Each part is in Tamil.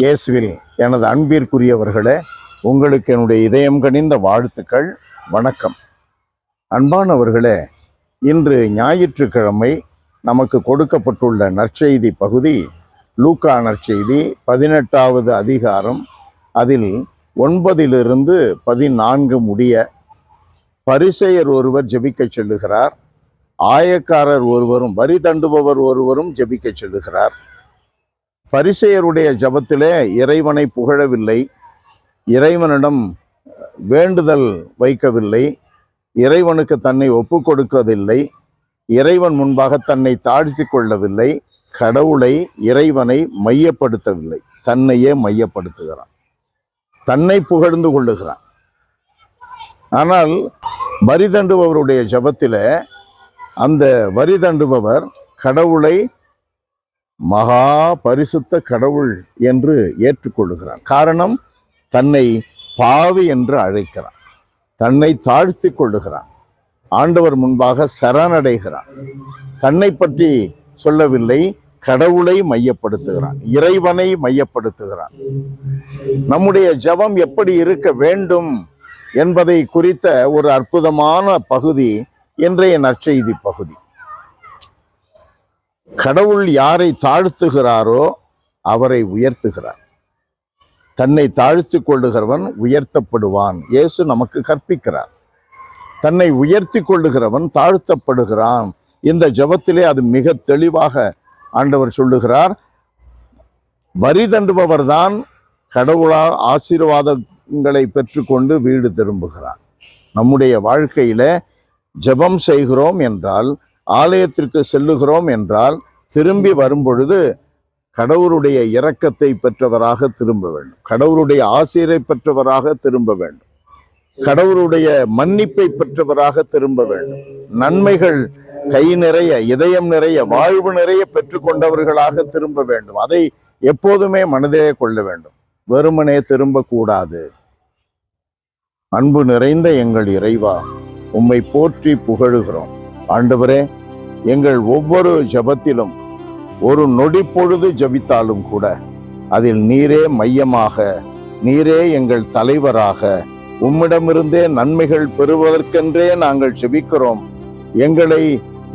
இயேசுவில் எனது அன்பிற்குரியவர்களே, உங்களுக்கு என்னுடைய இதயம் கனிந்த வாழ்த்துக்கள். வணக்கம். அன்பானவர்களே, இன்று ஞாயிற்றுக்கிழமை நமக்கு கொடுக்கப்பட்டுள்ள நற்செய்தி பகுதி லூக்கா நற்செய்தி 18வது அதிகாரம். அதில் 9 14 முடிய பரிசேயர் ஒருவர் ஜெபிக்கச் செல்லுகிறார். ஆயக்காரர் ஒருவரும் வரி தண்டுபவர் ஒருவரும் ஜெபிக்கச் செல்லுகிறார். பரிசேயருடைய ஜபத்திலே இறைவனை புகழவில்லை, இறைவனிடம் வேண்டுதல் வைக்கவில்லை, இறைவனுக்கு தன்னை ஒப்பு கொடுக்கவில்லை, இறைவன் முன்பாக தன்னை தாழ்த்தி கொள்ளவில்லை, கடவுளை இறைவனை மையப்படுத்தவில்லை, தன்னையே மையப்படுத்துகிறான், தன்னை புகழ்ந்து கொள்ளுகிறான். ஆனால் வரி தண்டுபவருடைய ஜபத்திலே அந்த வரி தண்டுபவர் கடவுளை மகா பரிசுத்த கடவுள் என்று ஏற்றுக்கொள்ளுகிறான். காரணம், தன்னை பாவி என்று அழைக்கிறான், தன்னை தாழ்த்தி கொள்ளுகிறான், ஆண்டவர் முன்பாக சரணடைகிறான். தன்னை பற்றி சொல்லவில்லை, கடவுளை மையப்படுத்துகிறான், இறைவனை மையப்படுத்துகிறான். நம்முடைய ஜெபம் எப்படி இருக்க வேண்டும் என்பதை குறித்த ஒரு அற்புதமான பகுதி இன்றைய நற்செய்தி பகுதி. கடவுள் யாரை தாழ்த்துகிறாரோ அவரை உயர்த்துகிறார். தன்னை தாழ்த்தி கொள்ளுகிறவன் உயர்த்தப்படுவான். இயேசு நமக்கு கற்பிக்கிறார். தன்னை உயர்த்தி கொள்ளுகிறவன் தாழ்த்தப்படுகிறான். இந்த ஜெபத்திலே அது மிக தெளிவாக ஆண்டவர் சொல்லுகிறார். வரி தண்டுபவர் தான் கடவுளால் ஆசீர்வாதங்களை பெற்றுக்கொண்டு வீடு திரும்புகிறான். நம்முடைய வாழ்க்கையில ஜெபம் செய்கிறோம் என்றால், ஆலயத்திற்கு செல்லுகிறோம் என்றால், திரும்பி வரும்பொழுது கடவுளுடைய இரக்கத்தை பெற்றவராக திரும்ப வேண்டும், கடவுளுடைய ஆசீரை பெற்றவராக திரும்ப வேண்டும், கடவுளுடைய மன்னிப்பை பெற்றவராக திரும்ப வேண்டும், நன்மைகள் கை நிறைய, இதயம் நிறைய, வாழ்வு நிறைய பெற்றுக்கொண்டவர்களாக திரும்ப வேண்டும். அதை எப்போதுமே மனதிலே கொள்ள வேண்டும், வெறுமனே திரும்பக்கூடாது. அன்பு நிறைந்த எங்கள் இறைவா, உம்மை போற்றி புகழுகிறோம். ஆண்டவரே, எங்கள் ஒவ்வொரு ஜெபத்திலும் ஒரு நொடி பொழுது ஜெபித்தாலும் கூட அதில் நீரே மையமாக, நீரே எங்கள் தலைவராக, உம்மிடமிருந்தே நன்மைகள் பெறுவதற்கென்றே நாங்கள் ஜெபிக்கிறோம், எங்களை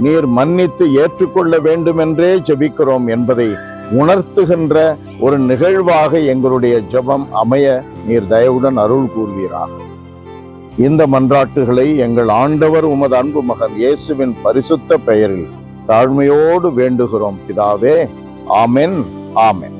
நீர் மன்னித்து ஏற்றுக்கொள்ள வேண்டுமென்றே ஜெபிக்கிறோம் என்பதை உணர்த்துகின்ற ஒரு நிகழ்வாக எங்களுடைய ஜெபம் அமைய நீர் தயவுடன் அருள் கூர்வீராக. இந்த மன்றாட்டுகளை எங்கள் ஆண்டவர் உமது அன்பு மகன் இயேசுவின் பரிசுத்த பெயரில் தாழ்மையோடு வேண்டுகிறோம் பிதாவே. ஆமென், ஆமென்.